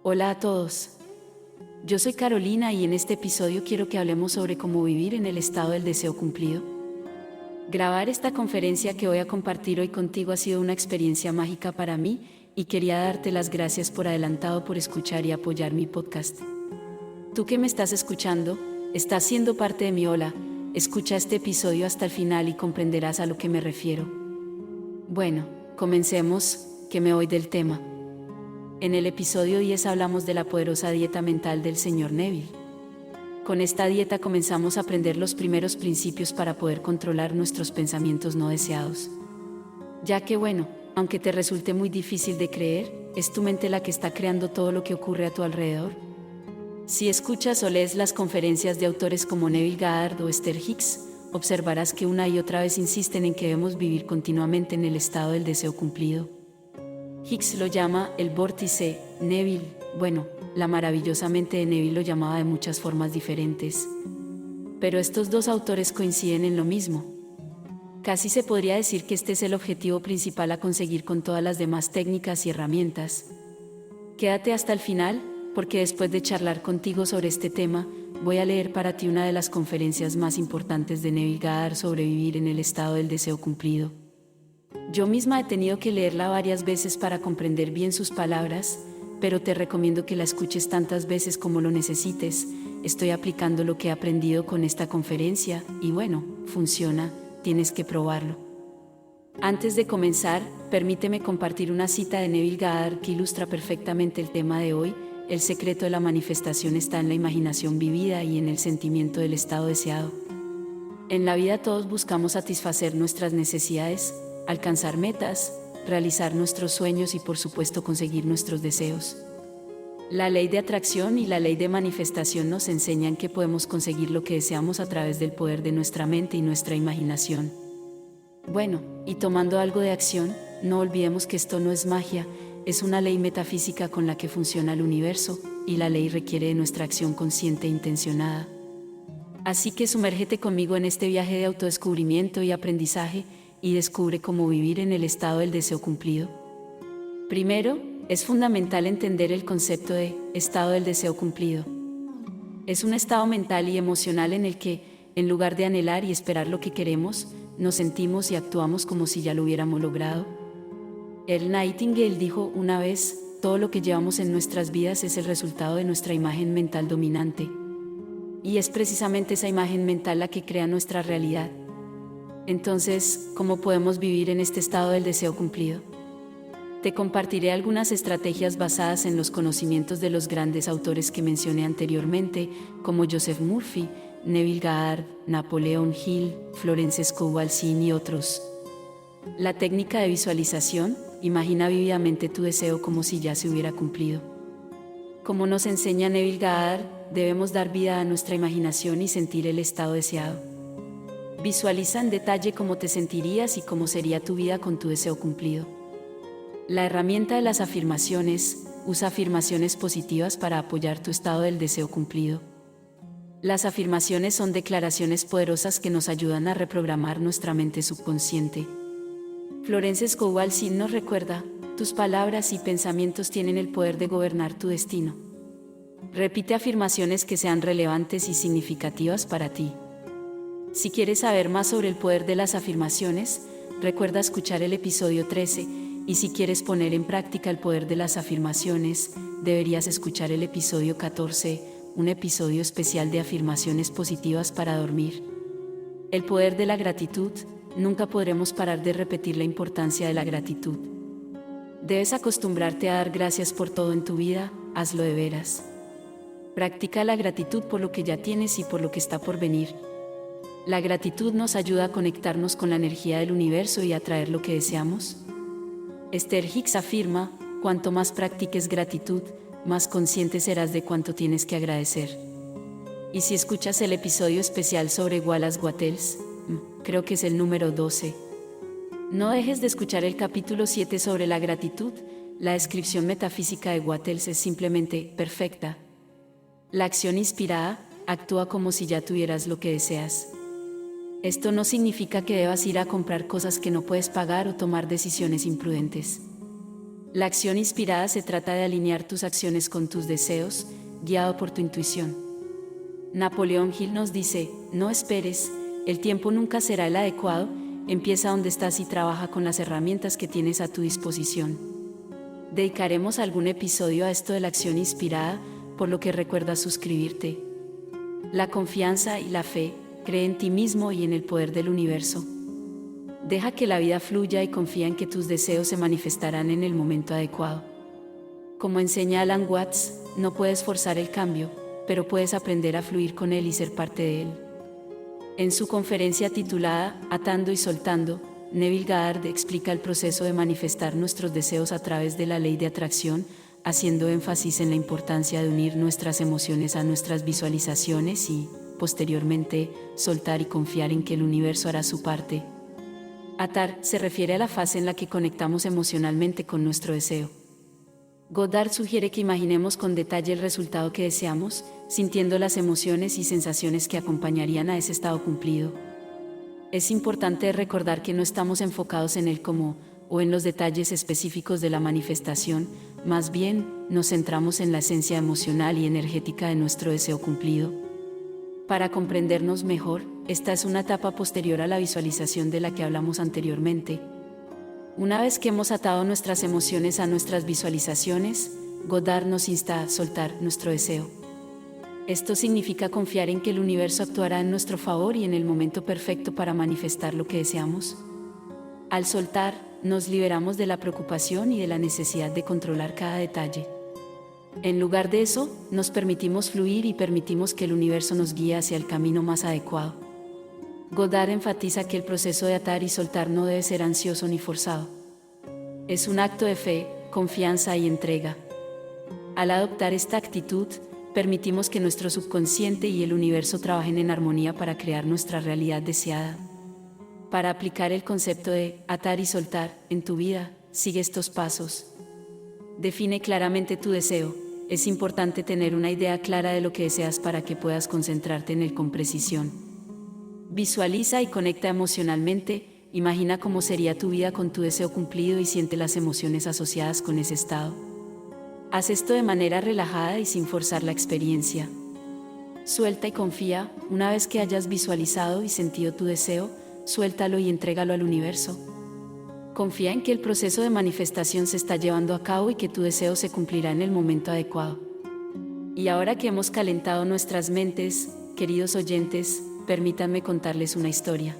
Hola a todos. Yo soy Carolina y en este episodio quiero que hablemos sobre cómo vivir en el estado del deseo cumplido. Grabar esta conferencia que voy a compartir hoy contigo ha sido una experiencia mágica para mí y quería darte las gracias por adelantado por escuchar y apoyar mi podcast. Tú que me estás escuchando, estás siendo parte de mi ola. Escucha este episodio hasta el final y comprenderás a lo que me refiero. Bueno, comencemos, que me voy del tema. En el episodio 10 hablamos de la poderosa dieta mental del Sr. Neville. Con esta dieta comenzamos a aprender los primeros principios para poder controlar nuestros pensamientos no deseados. Ya que aunque te resulte muy difícil de creer, es tu mente la que está creando todo lo que ocurre a tu alrededor. Si escuchas o lees las conferencias de autores como Neville Goddard o Esther Hicks, observarás que una y otra vez insisten en que debemos vivir continuamente en el estado del deseo cumplido. Hicks lo llama el vórtice, Neville, la maravillosa mente de Neville lo llamaba de muchas formas diferentes. Pero estos dos autores coinciden en lo mismo. Casi se podría decir que este es el objetivo principal a conseguir con todas las demás técnicas y herramientas. Quédate hasta el final, porque después de charlar contigo sobre este tema, voy a leer para ti una de las conferencias más importantes de Neville Goddard sobre vivir en el estado del deseo cumplido. Yo misma he tenido que leerla varias veces para comprender bien sus palabras, pero te recomiendo que la escuches tantas veces como lo necesites. Estoy aplicando lo que he aprendido con esta conferencia y funciona, tienes que probarlo. Antes de comenzar, permíteme compartir una cita de Neville Goddard que ilustra perfectamente el tema de hoy. El secreto de la manifestación está en la imaginación vivida y en el sentimiento del estado deseado. En la vida todos buscamos satisfacer nuestras necesidades, alcanzar metas, realizar nuestros sueños y por supuesto conseguir nuestros deseos. La ley de atracción y la ley de manifestación nos enseñan que podemos conseguir lo que deseamos a través del poder de nuestra mente y nuestra imaginación. Y tomando algo de acción, no olvidemos que esto no es magia, es una ley metafísica con la que funciona el universo, y la ley requiere de nuestra acción consciente e intencionada. Así que sumérgete conmigo en este viaje de autodescubrimiento y aprendizaje, y descubre cómo vivir en el estado del deseo cumplido. Primero, es fundamental entender el concepto de estado del deseo cumplido. Es un estado mental y emocional en el que, en lugar de anhelar y esperar lo que queremos, nos sentimos y actuamos como si ya lo hubiéramos logrado. Earl Nightingale dijo una vez, todo lo que llevamos en nuestras vidas es el resultado de nuestra imagen mental dominante. Y es precisamente esa imagen mental la que crea nuestra realidad. Entonces, ¿cómo podemos vivir en este estado del deseo cumplido? Te compartiré algunas estrategias basadas en los conocimientos de los grandes autores que mencioné anteriormente, como Joseph Murphy, Neville Goddard, Napoleon Hill, Florence Scovel y otros. La técnica de visualización, imagina vívidamente tu deseo como si ya se hubiera cumplido. Como nos enseña Neville Goddard, debemos dar vida a nuestra imaginación y sentir el estado deseado. Visualiza en detalle cómo te sentirías y cómo sería tu vida con tu deseo cumplido. La herramienta de las afirmaciones, usa afirmaciones positivas para apoyar tu estado del deseo cumplido. Las afirmaciones son declaraciones poderosas que nos ayudan a reprogramar nuestra mente subconsciente. Florence Scovel nos recuerda, tus palabras y pensamientos tienen el poder de gobernar tu destino. Repite afirmaciones que sean relevantes y significativas para ti. Si quieres saber más sobre el poder de las afirmaciones, recuerda escuchar el episodio 13, y si quieres poner en práctica el poder de las afirmaciones, deberías escuchar el episodio 14, un episodio especial de afirmaciones positivas para dormir. El poder de la gratitud, nunca podremos parar de repetir la importancia de la gratitud. Debes acostumbrarte a dar gracias por todo en tu vida, hazlo de veras. Practica la gratitud por lo que ya tienes y por lo que está por venir. La gratitud nos ayuda a conectarnos con la energía del universo y a atraer lo que deseamos. Esther Hicks afirma, cuanto más practiques gratitud, más consciente serás de cuánto tienes que agradecer. Y si escuchas el episodio especial sobre Wallace Wattles, creo que es el número 12, no dejes de escuchar el capítulo 7 sobre la gratitud. La descripción metafísica de Wattles es simplemente perfecta. La acción inspirada, actúa como si ya tuvieras lo que deseas. Esto no significa que debas ir a comprar cosas que no puedes pagar o tomar decisiones imprudentes. La acción inspirada se trata de alinear tus acciones con tus deseos, guiado por tu intuición. Napoleón Hill nos dice, no esperes, el tiempo nunca será el adecuado, empieza donde estás y trabaja con las herramientas que tienes a tu disposición. Dedicaremos algún episodio a esto de la acción inspirada, por lo que recuerda suscribirte. La confianza y la fe, cree en ti mismo y en el poder del universo. Deja que la vida fluya y confía en que tus deseos se manifestarán en el momento adecuado. Como enseña Alan Watts, no puedes forzar el cambio, pero puedes aprender a fluir con él y ser parte de él. En su conferencia titulada Atando y soltando, Neville Goddard explica el proceso de manifestar nuestros deseos a través de la ley de atracción, haciendo énfasis en la importancia de unir nuestras emociones a nuestras visualizaciones y, posteriormente, soltar y confiar en que el universo hará su parte. Atar se refiere a la fase en la que conectamos emocionalmente con nuestro deseo. Goddard sugiere que imaginemos con detalle el resultado que deseamos, sintiendo las emociones y sensaciones que acompañarían a ese estado cumplido. Es importante recordar que no estamos enfocados en el cómo o en los detalles específicos de la manifestación, más bien nos centramos en la esencia emocional y energética de nuestro deseo cumplido. Para comprendernos mejor, esta es una etapa posterior a la visualización de la que hablamos anteriormente. Una vez que hemos atado nuestras emociones a nuestras visualizaciones, Goddard nos insta a soltar nuestro deseo. Esto significa confiar en que el universo actuará en nuestro favor y en el momento perfecto para manifestar lo que deseamos. Al soltar, nos liberamos de la preocupación y de la necesidad de controlar cada detalle. En lugar de eso, nos permitimos fluir y permitimos que el universo nos guíe hacia el camino más adecuado. Goddard enfatiza que el proceso de atar y soltar no debe ser ansioso ni forzado. Es un acto de fe, confianza y entrega. Al adoptar esta actitud, permitimos que nuestro subconsciente y el universo trabajen en armonía para crear nuestra realidad deseada. Para aplicar el concepto de atar y soltar en tu vida, sigue estos pasos. Define claramente tu deseo. Es importante tener una idea clara de lo que deseas para que puedas concentrarte en él con precisión. Visualiza y conecta emocionalmente. Imagina cómo sería tu vida con tu deseo cumplido y siente las emociones asociadas con ese estado. Haz esto de manera relajada y sin forzar la experiencia. Suelta y confía. Una vez que hayas visualizado y sentido tu deseo, suéltalo y entrégalo al universo. Confía en que el proceso de manifestación se está llevando a cabo y que tu deseo se cumplirá en el momento adecuado. Y ahora que hemos calentado nuestras mentes, queridos oyentes, permítanme contarles una historia.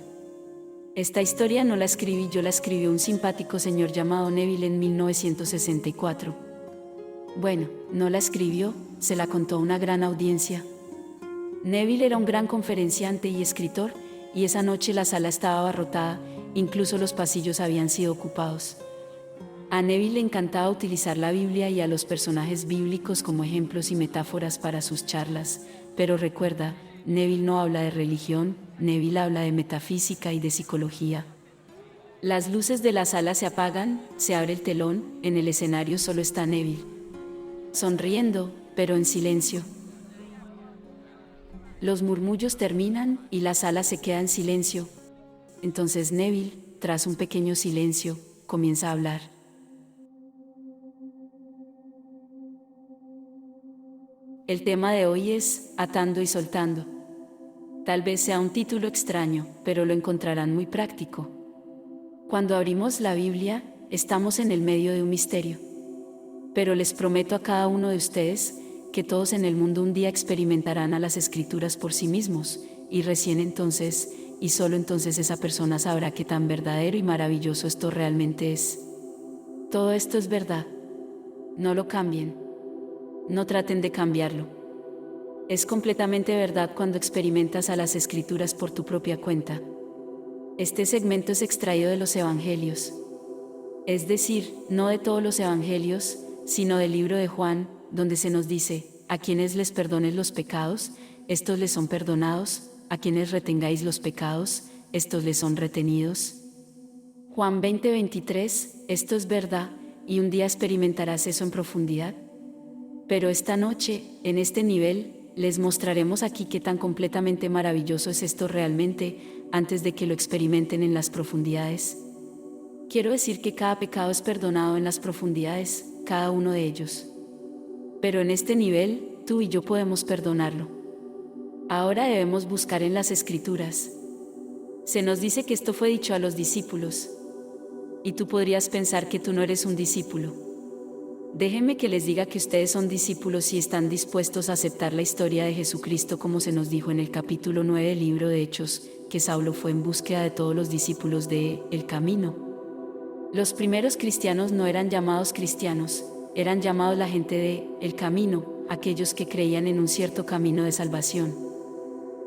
Esta historia no la escribí yo, la escribió un simpático señor llamado Neville en 1964. Bueno, no la escribió, se la contó a una gran audiencia. Neville era un gran conferenciante y escritor, y esa noche la sala estaba abarrotada, incluso los pasillos habían sido ocupados. A Neville le encantaba utilizar la Biblia y a los personajes bíblicos como ejemplos y metáforas para sus charlas, pero recuerda, Neville no habla de religión, Neville habla de metafísica y de psicología. Las luces de la sala se apagan, se abre el telón, en el escenario solo está Neville. Sonriendo, pero en silencio. Los murmullos terminan y la sala se queda en silencio. Entonces Neville, tras un pequeño silencio, comienza a hablar. El tema de hoy es atando y soltando. Tal vez sea un título extraño, pero lo encontrarán muy práctico. Cuando abrimos la Biblia, estamos en el medio de un misterio. Pero les prometo a cada uno de ustedes que todos en el mundo un día experimentarán a las Escrituras por sí mismos, y recién entonces, y solo entonces esa persona sabrá qué tan verdadero y maravilloso esto realmente es. Todo esto es verdad. No lo cambien. No traten de cambiarlo. Es completamente verdad cuando experimentas a las Escrituras por tu propia cuenta. Este segmento es extraído de los Evangelios. Es decir, no de todos los Evangelios, sino del libro de Juan, donde se nos dice, a quienes les perdones los pecados, estos les son perdonados, a quienes retengáis los pecados, estos les son retenidos. Juan 20:23, esto es verdad, y un día experimentarás eso en profundidad. Pero esta noche, en este nivel, les mostraremos aquí qué tan completamente maravilloso es esto realmente, antes de que lo experimenten en las profundidades. Quiero decir que cada pecado es perdonado en las profundidades, cada uno de ellos. Pero en este nivel, tú y yo podemos perdonarlo. Ahora debemos buscar en las Escrituras. Se nos dice que esto fue dicho a los discípulos. Y tú podrías pensar que tú no eres un discípulo. Déjenme que les diga que ustedes son discípulos y están dispuestos a aceptar la historia de Jesucristo como se nos dijo en el capítulo 9 del libro de Hechos, que Saulo fue en búsqueda de todos los discípulos de El Camino. Los primeros cristianos no eran llamados cristianos, eran llamados la gente de El Camino, aquellos que creían en un cierto camino de salvación.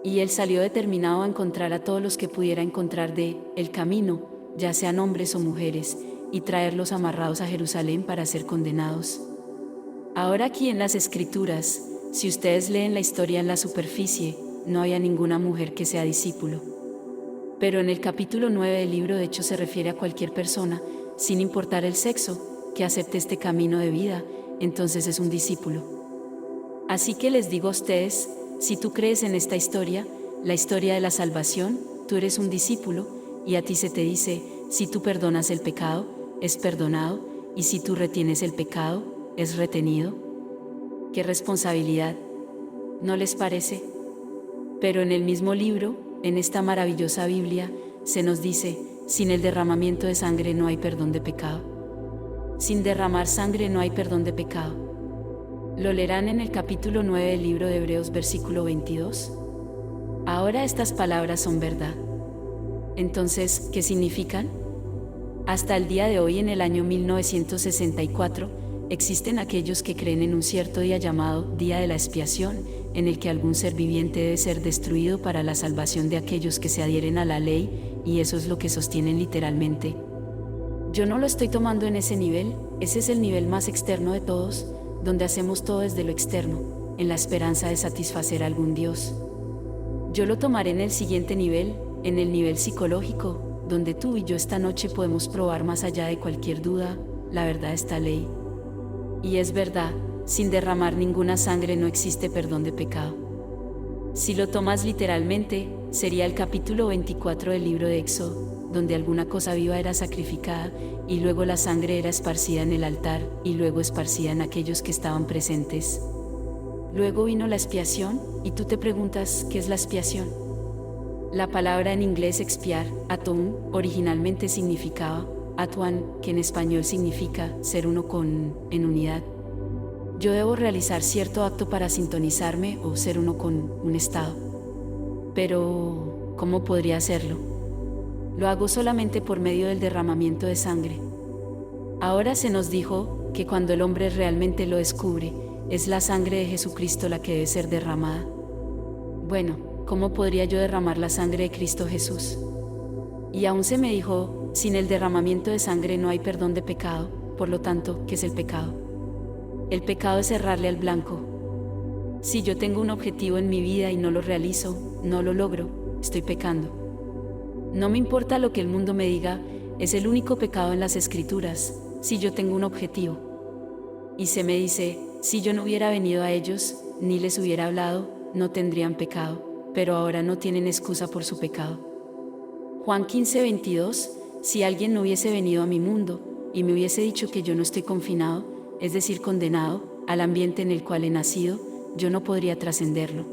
Y él salió determinado a encontrar a todos los que pudiera encontrar de El Camino, ya sean hombres o mujeres, y traerlos amarrados a Jerusalén para ser condenados. Ahora aquí en las Escrituras, si ustedes leen la historia en la superficie, no había ninguna mujer que sea discípulo. Pero en el capítulo 9 del libro de Hechos se refiere a cualquier persona, sin importar el sexo, que acepte este camino de vida, entonces es un discípulo. Así que les digo a ustedes, si tú crees en esta historia, la historia de la salvación, tú eres un discípulo, y a ti se te dice, si tú perdonas el pecado, es perdonado, y si tú retienes el pecado, es retenido. ¡Qué responsabilidad! ¿No les parece? Pero en el mismo libro, en esta maravillosa Biblia, se nos dice, sin el derramamiento de sangre no hay perdón de pecado. Sin derramar sangre no hay perdón de pecado. Lo leerán en el capítulo 9 del libro de Hebreos, versículo 22. Ahora estas palabras son verdad. Entonces, ¿qué significan? Hasta el día de hoy, en el año 1964, existen aquellos que creen en un cierto día llamado Día de la Expiación, en el que algún ser viviente debe ser destruido para la salvación de aquellos que se adhieren a la ley, y eso es lo que sostienen literalmente. Yo no lo estoy tomando en ese nivel, ese es el nivel más externo de todos, donde hacemos todo desde lo externo, en la esperanza de satisfacer a algún Dios. Yo lo tomaré en el siguiente nivel, en el nivel psicológico, donde tú y yo esta noche podemos probar más allá de cualquier duda, la verdad de esta ley. Y es verdad, sin derramar ninguna sangre no existe perdón de pecado. Si lo tomas literalmente, sería el capítulo 24 del libro de Éxodo, donde alguna cosa viva era sacrificada, y luego la sangre era esparcida en el altar, y luego esparcida en aquellos que estaban presentes. Luego vino la expiación, y tú te preguntas, ¿qué es la expiación? La palabra en inglés expiar, atón, originalmente significaba atuan, que en español significa ser uno con, en unidad. Yo debo realizar cierto acto para sintonizarme o ser uno con un estado. Pero, ¿cómo podría hacerlo? Lo hago solamente por medio del derramamiento de sangre. Ahora se nos dijo que cuando el hombre realmente lo descubre, es la sangre de Jesucristo la que debe ser derramada. Bueno, ¿cómo podría yo derramar la sangre de Cristo Jesús? Y aún se me dijo, sin el derramamiento de sangre no hay perdón de pecado, por lo tanto, ¿qué es el pecado? El pecado es errarle al blanco. Si yo tengo un objetivo en mi vida y no lo realizo, no lo logro, estoy pecando. No me importa lo que el mundo me diga, es el único pecado en las Escrituras, si yo tengo un objetivo. Y se me dice, si yo no hubiera venido a ellos, ni les hubiera hablado, no tendrían pecado, pero ahora no tienen excusa por su pecado. Juan 15:22, si alguien no hubiese venido a mi mundo, y me hubiese dicho que yo no estoy confinado, es decir, condenado, al ambiente en el cual he nacido, yo no podría trascenderlo.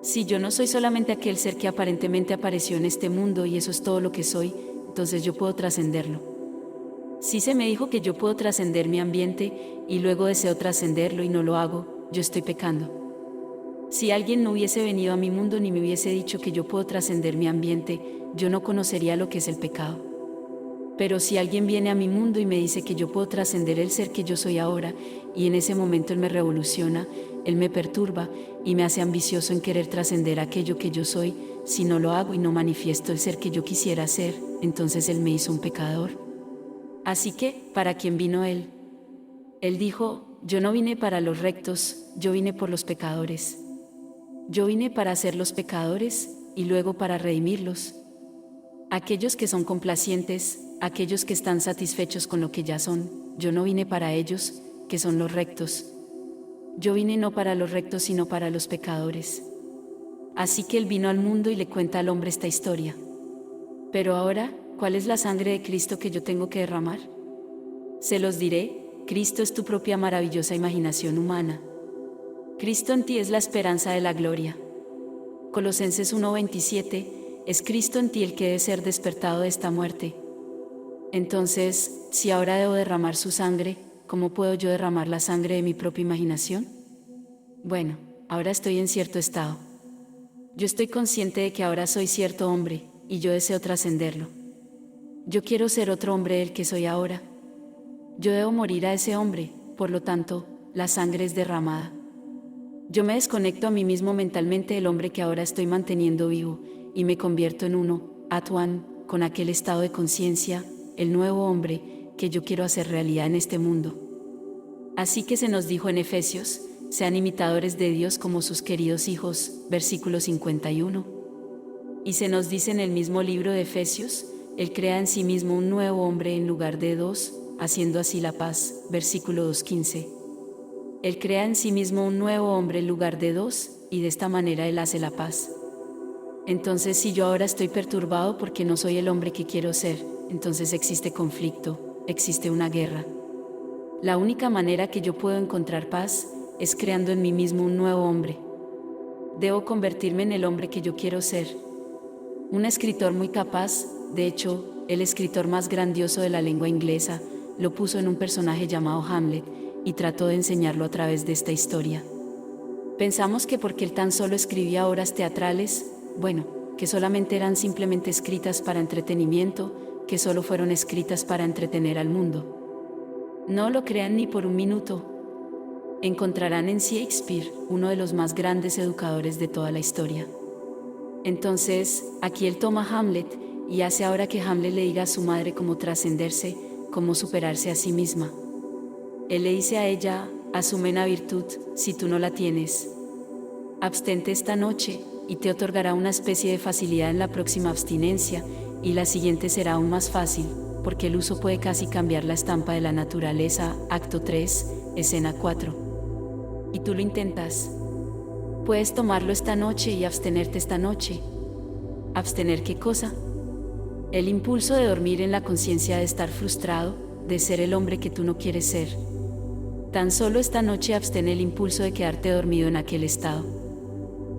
Si yo no soy solamente aquel ser que aparentemente apareció en este mundo y eso es todo lo que soy, entonces yo puedo trascenderlo. Si se me dijo que yo puedo trascender mi ambiente y luego deseo trascenderlo y no lo hago, yo estoy pecando. Si alguien no hubiese venido a mi mundo ni me hubiese dicho que yo puedo trascender mi ambiente, yo no conocería lo que es el pecado. Pero si alguien viene a mi mundo y me dice que yo puedo trascender el ser que yo soy ahora, y en ese momento él me revoluciona, él me perturba y me hace ambicioso en querer trascender aquello que yo soy, si no lo hago y no manifiesto el ser que yo quisiera ser, entonces él me hizo un pecador. Así que, ¿para quién vino él? Él dijo, yo no vine para los rectos, yo vine por los pecadores. Yo vine para hacer los pecadores y luego para redimirlos. Aquellos que son complacientes, aquellos que están satisfechos con lo que ya son, yo no vine para ellos, que son los rectos. Yo vine no para los rectos sino para los pecadores. Así que él vino al mundo y le cuenta al hombre esta historia. Pero ahora, ¿cuál es la sangre de Cristo que yo tengo que derramar? Se los diré, Cristo es tu propia maravillosa imaginación humana. Cristo en ti es la esperanza de la gloria. Colosenses 1:27, es Cristo en ti el que debe ser despertado de esta muerte. Entonces, si ahora debo derramar su sangre, ¿cómo puedo yo derramar la sangre de mi propia imaginación? Bueno, ahora estoy en cierto estado. Yo estoy consciente de que ahora soy cierto hombre, y yo deseo trascenderlo. Yo quiero ser otro hombre del que soy ahora. Yo debo morir a ese hombre, por lo tanto, la sangre es derramada. Yo me desconecto a mí mismo mentalmente del hombre que ahora estoy manteniendo vivo, y me convierto en uno, at one, con aquel estado de conciencia, el nuevo hombre, que yo quiero hacer realidad en este mundo. Así que se nos dijo en Efesios, sean imitadores de Dios como sus queridos hijos, versículo 51. Y se nos dice en el mismo libro de Efesios, Él crea en sí mismo un nuevo hombre en lugar de dos, haciendo así la paz, versículo 2:15. Él crea en sí mismo un nuevo hombre en lugar de dos, y de esta manera Él hace la paz. Entonces, si yo ahora estoy perturbado porque no soy el hombre que quiero ser, entonces existe conflicto, existe una guerra. La única manera que yo puedo encontrar paz es creando en mí mismo un nuevo hombre. Debo convertirme en el hombre que yo quiero ser. Un escritor muy capaz, de hecho, el escritor más grandioso de la lengua inglesa, lo puso en un personaje llamado Hamlet y trató de enseñarlo a través de esta historia. Pensamos que porque él tan solo escribía obras teatrales, bueno, que solamente eran simplemente escritas para entretenimiento, que solo fueron escritas para entretener al mundo. No lo crean ni por un minuto. Encontrarán en Shakespeare, uno de los más grandes educadores de toda la historia. Entonces, aquí él toma a Hamlet y hace ahora que Hamlet le diga a su madre cómo trascenderse, cómo superarse a sí misma. Él le dice a ella, asume una virtud, si tú no la tienes. Abstente esta noche, y te otorgará una especie de facilidad en la próxima abstinencia, y la siguiente será aún más fácil, porque el uso puede casi cambiar la estampa de la naturaleza, acto 3, escena 4. Y tú lo intentas. Puedes tomarlo esta noche y abstenerte esta noche. ¿Abstener qué cosa? El impulso de dormir en la conciencia de estar frustrado, de ser el hombre que tú no quieres ser. Tan solo esta noche abstén el impulso de quedarte dormido en aquel estado.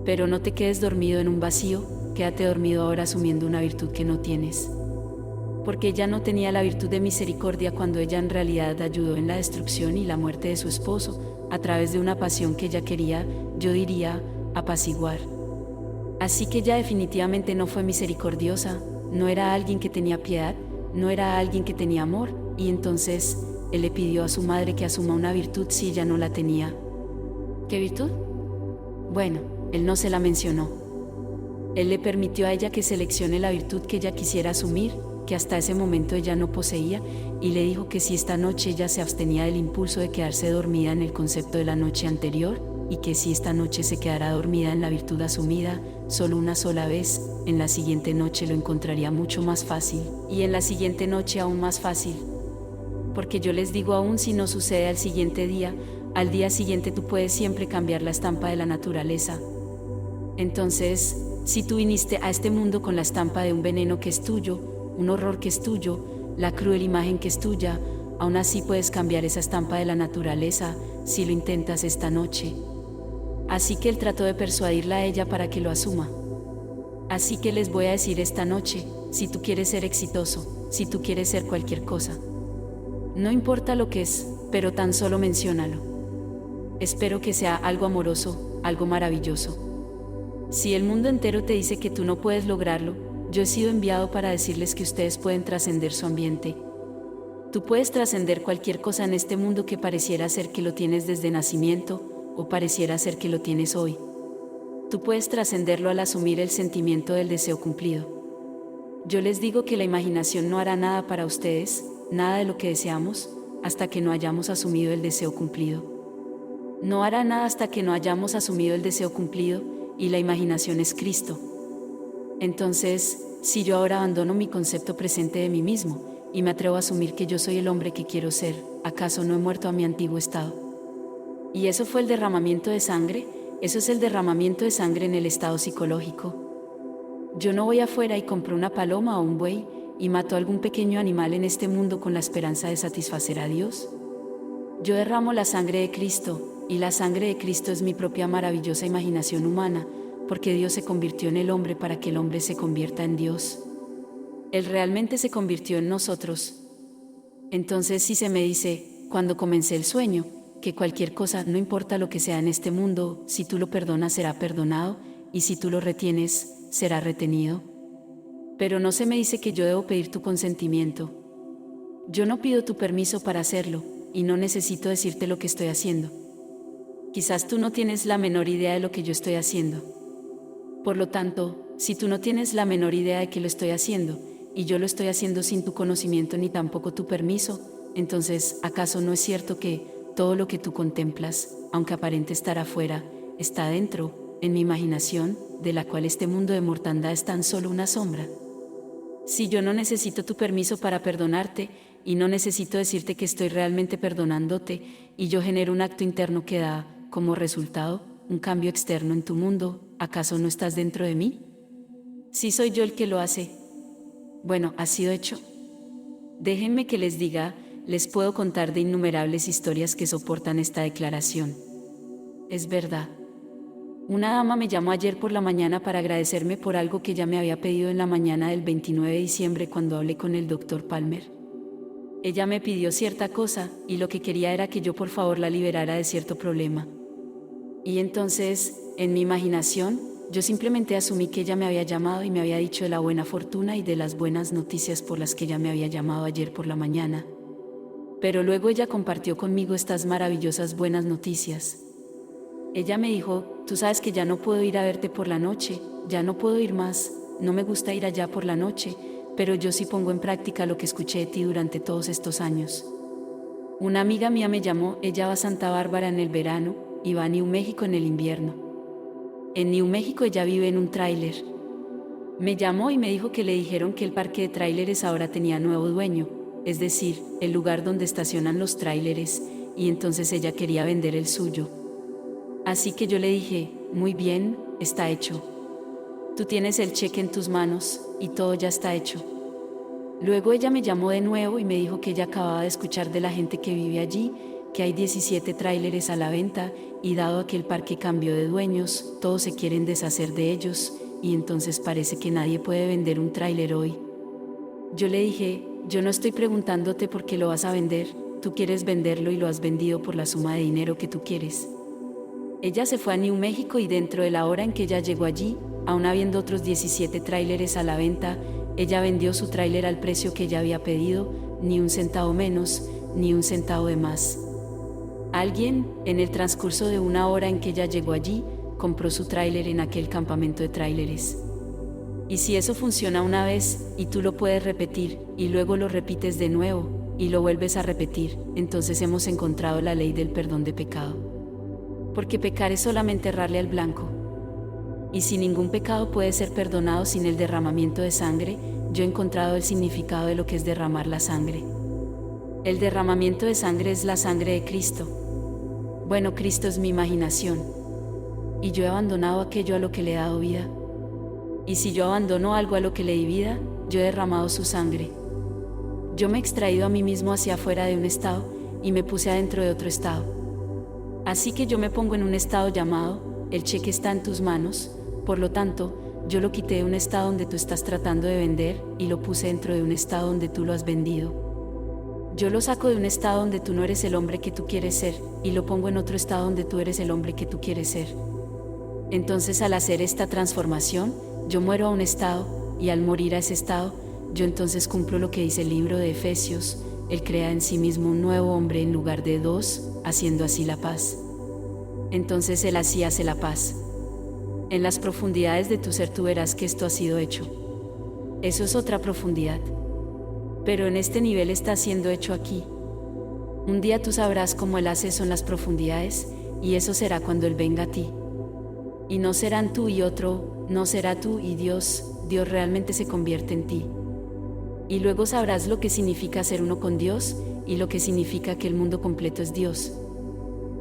Pero no te quedes dormido en un vacío, quédate dormido ahora asumiendo una virtud que no tienes. Porque ella no tenía la virtud de misericordia cuando ella en realidad ayudó en la destrucción y la muerte de su esposo, a través de una pasión que ella quería, yo diría, apaciguar. Así que ella definitivamente no fue misericordiosa, no era alguien que tenía piedad, no era alguien que tenía amor, y entonces él le pidió a su madre que asuma una virtud si ella no la tenía. ¿Qué virtud? Bueno, él no se la mencionó. Él le permitió a ella que seleccione la virtud que ella quisiera asumir, que hasta ese momento ella no poseía, y le dijo que si esta noche ella se abstenía del impulso de quedarse dormida en el concepto de la noche anterior, y que si esta noche se quedara dormida en la virtud asumida, solo una sola vez, en la siguiente noche lo encontraría mucho más fácil, y en la siguiente noche aún más fácil. Porque yo les digo, aún si no sucede al siguiente día, al día siguiente tú puedes siempre cambiar la estampa de la naturaleza. Entonces, si tú viniste a este mundo con la estampa de un veneno que es tuyo, un horror que es tuyo, la cruel imagen que es tuya, aún así puedes cambiar esa estampa de la naturaleza si lo intentas esta noche. Así que él trató de persuadirla a ella para que lo asuma. Así que les voy a decir esta noche, si tú quieres ser exitoso, si tú quieres ser cualquier cosa. No importa lo que es, pero tan solo menciónalo. Espero que sea algo amoroso, algo maravilloso. Si el mundo entero te dice que tú no puedes lograrlo, yo he sido enviado para decirles que ustedes pueden trascender su ambiente. Tú puedes trascender cualquier cosa en este mundo que pareciera ser que lo tienes desde nacimiento, o pareciera ser que lo tienes hoy. Tú puedes trascenderlo al asumir el sentimiento del deseo cumplido. Yo les digo que la imaginación no hará nada para ustedes, nada de lo que deseamos, hasta que no hayamos asumido el deseo cumplido. No hará nada hasta que no hayamos asumido el deseo cumplido, y la imaginación es Cristo. Entonces, si yo ahora abandono mi concepto presente de mí mismo, y me atrevo a asumir que yo soy el hombre que quiero ser, ¿acaso no he muerto a mi antiguo estado? Y eso fue el derramamiento de sangre, eso es el derramamiento de sangre en el estado psicológico. Yo no voy afuera y compro una paloma o un buey, y mató algún pequeño animal en este mundo con la esperanza de satisfacer a Dios? Yo derramo la sangre de Cristo, y la sangre de Cristo es mi propia maravillosa imaginación humana, porque Dios se convirtió en el hombre para que el hombre se convierta en Dios. Él realmente se convirtió en nosotros. Entonces si se me dice, cuando comencé el sueño, que cualquier cosa, no importa lo que sea en este mundo, si tú lo perdonas será perdonado, y si tú lo retienes, será retenido. Pero no se me dice que yo debo pedir tu consentimiento. Yo no pido tu permiso para hacerlo, y no necesito decirte lo que estoy haciendo. Quizás tú no tienes la menor idea de lo que yo estoy haciendo. Por lo tanto, si tú no tienes la menor idea de que lo estoy haciendo, y yo lo estoy haciendo sin tu conocimiento ni tampoco tu permiso, entonces, ¿acaso no es cierto que todo lo que tú contemplas, aunque aparente estar afuera, está dentro, en mi imaginación, de la cual este mundo de mortandad es tan solo una sombra? Si yo no necesito tu permiso para perdonarte, y no necesito decirte que estoy realmente perdonándote, y yo genero un acto interno que da, como resultado, un cambio externo en tu mundo, ¿acaso no estás dentro de mí? Si soy yo el que lo hace. Bueno, ha sido hecho. Déjenme que les diga, les puedo contar de innumerables historias que soportan esta declaración. Es verdad. Una dama me llamó ayer por la mañana para agradecerme por algo que ella me había pedido en la mañana del 29 de diciembre cuando hablé con el Dr. Palmer. Ella me pidió cierta cosa, y lo que quería era que yo por favor la liberara de cierto problema. Y entonces, en mi imaginación, yo simplemente asumí que ella me había llamado y me había dicho de la buena fortuna y de las buenas noticias por las que ella me había llamado ayer por la mañana. Pero luego ella compartió conmigo estas maravillosas buenas noticias. Ella me dijo, tú sabes que ya no puedo ir a verte por la noche, ya no puedo ir más, no me gusta ir allá por la noche, pero yo sí pongo en práctica lo que escuché de ti durante todos estos años. Una amiga mía me llamó, ella va a Santa Bárbara en el verano, y va a New México en el invierno. En New México ella vive en un tráiler. Me llamó y me dijo que le dijeron que el parque de tráileres ahora tenía nuevo dueño, es decir, el lugar donde estacionan los tráileres, y entonces ella quería vender el suyo. Así que yo le dije, muy bien, está hecho. Tú tienes el cheque en tus manos, y todo ya está hecho. Luego ella me llamó de nuevo y me dijo que ella acababa de escuchar de la gente que vive allí, que hay 17 tráileres a la venta, y dado que el parque cambió de dueños, todos se quieren deshacer de ellos, y entonces parece que nadie puede vender un tráiler hoy. Yo le dije, yo no estoy preguntándote por qué lo vas a vender, tú quieres venderlo y lo has vendido por la suma de dinero que tú quieres. Ella se fue a New México y dentro de la hora en que ella llegó allí, aún habiendo otros 17 tráileres a la venta, ella vendió su tráiler al precio que ella había pedido, ni un centavo menos, ni un centavo de más. Alguien, en el transcurso de una hora en que ella llegó allí, compró su tráiler en aquel campamento de tráileres. Y si eso funciona una vez, y tú lo puedes repetir, y luego lo repites de nuevo, y lo vuelves a repetir, entonces hemos encontrado la ley del perdón de pecado. Porque pecar es solamente errarle al blanco. Y si ningún pecado puede ser perdonado sin el derramamiento de sangre, yo he encontrado el significado de lo que es derramar la sangre. El derramamiento de sangre es la sangre de Cristo. Bueno, Cristo es mi imaginación. Y yo he abandonado aquello a lo que le he dado vida. Y si yo abandono algo a lo que le di vida, yo he derramado su sangre. Yo me he extraído a mí mismo hacia afuera de un estado y me puse adentro de otro estado. Así que yo me pongo en un estado llamado, el cheque está en tus manos, por lo tanto, yo lo quité de un estado donde tú estás tratando de vender y lo puse dentro de un estado donde tú lo has vendido. Yo lo saco de un estado donde tú no eres el hombre que tú quieres ser y lo pongo en otro estado donde tú eres el hombre que tú quieres ser. Entonces, al hacer esta transformación, yo muero a un estado y al morir a ese estado, yo entonces cumplo lo que dice el libro de Efesios, Él crea en sí mismo un nuevo hombre en lugar de dos, haciendo así la paz. Entonces Él así hace la paz. En las profundidades de tu ser tú verás que esto ha sido hecho. Eso es otra profundidad. Pero en este nivel está siendo hecho aquí. Un día tú sabrás cómo Él hace eso en las profundidades, y eso será cuando Él venga a ti. Y no serán tú y otro, no será tú y Dios realmente se convierte en ti. Y luego sabrás lo que significa ser uno con Dios, y lo que significa que el mundo completo es Dios.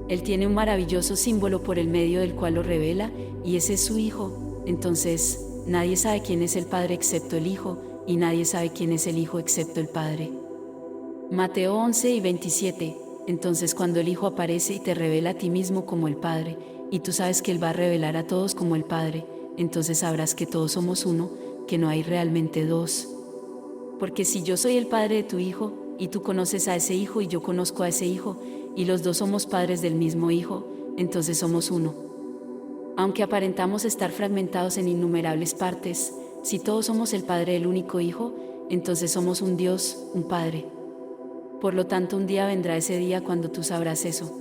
Él tiene un maravilloso símbolo por el medio del cual lo revela, y ese es su Hijo. Entonces, nadie sabe quién es el Padre excepto el Hijo, y nadie sabe quién es el Hijo excepto el Padre. Mateo 11:27. Entonces cuando el Hijo aparece y te revela a ti mismo como el Padre, y tú sabes que Él va a revelar a todos como el Padre, entonces sabrás que todos somos uno, que no hay realmente dos. Porque si yo soy el Padre de tu Hijo, y tú conoces a ese Hijo y yo conozco a ese Hijo, y los dos somos padres del mismo Hijo, entonces somos uno. Aunque aparentamos estar fragmentados en innumerables partes, si todos somos el Padre del único Hijo, entonces somos un Dios, un Padre. Por lo tanto, un día vendrá ese día cuando tú sabrás eso.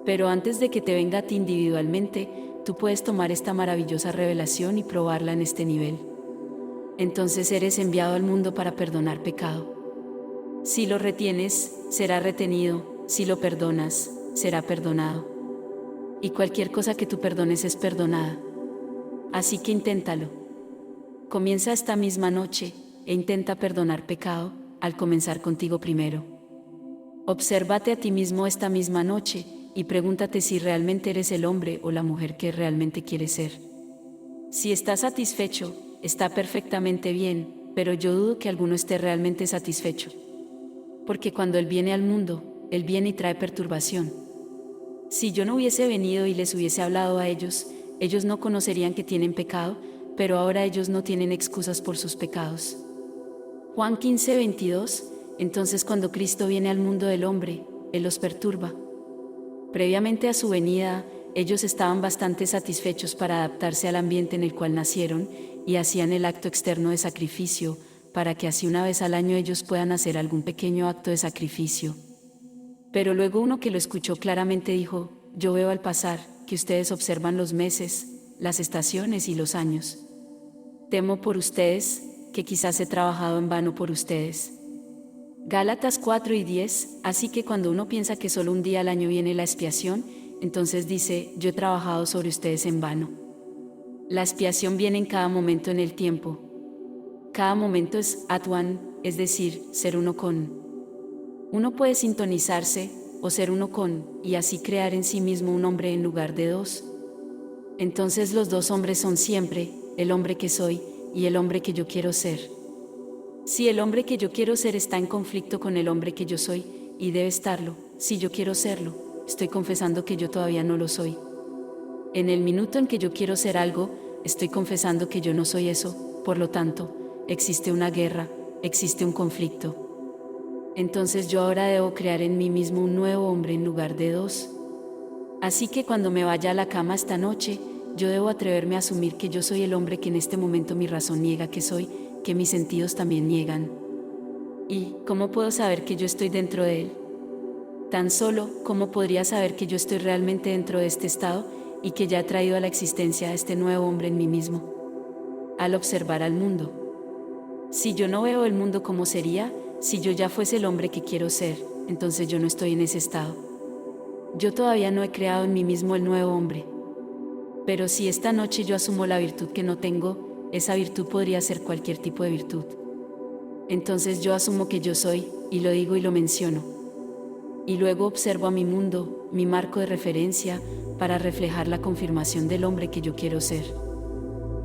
Pero antes de que te venga a ti individualmente, tú puedes tomar esta maravillosa revelación y probarla en este nivel. Entonces eres enviado al mundo para perdonar pecado. Si lo retienes, será retenido; si lo perdonas, será perdonado. Y cualquier cosa que tú perdones es perdonada. Así que inténtalo. Comienza esta misma noche e intenta perdonar pecado, al comenzar contigo primero. Obsérvate a ti mismo esta misma noche y pregúntate si realmente eres el hombre o la mujer que realmente quieres ser. Si estás satisfecho, está perfectamente bien, pero yo dudo que alguno esté realmente satisfecho. Porque cuando Él viene al mundo, Él viene y trae perturbación. Si yo no hubiese venido y les hubiese hablado a ellos, ellos no conocerían que tienen pecado, pero ahora ellos no tienen excusas por sus pecados. Juan 15:22. Entonces cuando Cristo viene al mundo del hombre, Él los perturba. Previamente a su venida, ellos estaban bastante satisfechos para adaptarse al ambiente en el cual nacieron y hacían el acto externo de sacrificio, para que así una vez al año ellos puedan hacer algún pequeño acto de sacrificio. Pero luego uno que lo escuchó claramente dijo: yo veo al pasar que ustedes observan los meses, las estaciones y los años. Temo por ustedes, que quizás he trabajado en vano por ustedes. Gálatas 4:10. Así que cuando uno piensa que solo un día al año viene la expiación, entonces dice: yo he trabajado sobre ustedes en vano. La expiación viene en cada momento en el tiempo. Cada momento es at one, es decir, ser uno con. Uno puede sintonizarse o ser uno con, y así crear en sí mismo un hombre en lugar de dos. Entonces los dos hombres son siempre el hombre que soy y el hombre que yo quiero ser. Si el hombre que yo quiero ser está en conflicto con el hombre que yo soy, y debe estarlo, si yo quiero serlo, estoy confesando que yo todavía no lo soy. En el minuto en que yo quiero ser algo, estoy confesando que yo no soy eso, por lo tanto, existe una guerra, existe un conflicto. Entonces yo ahora debo crear en mí mismo un nuevo hombre en lugar de dos. Así que cuando me vaya a la cama esta noche, yo debo atreverme a asumir que yo soy el hombre que en este momento mi razón niega que soy, que mis sentidos también niegan. ¿Y cómo puedo saber que yo estoy dentro de él? Tan solo, ¿cómo podría saber que yo estoy realmente dentro de este estado y que ya he traído a la existencia a este nuevo hombre en mí mismo? Al observar al mundo. Si yo no veo el mundo como sería, si yo ya fuese el hombre que quiero ser, entonces yo no estoy en ese estado. Yo todavía no he creado en mí mismo el nuevo hombre. Pero si esta noche yo asumo la virtud que no tengo, esa virtud podría ser cualquier tipo de virtud. Entonces yo asumo que yo soy, y lo digo y lo menciono. Y luego observo a mi mundo, mi marco de referencia, para reflejar la confirmación del hombre que yo quiero ser.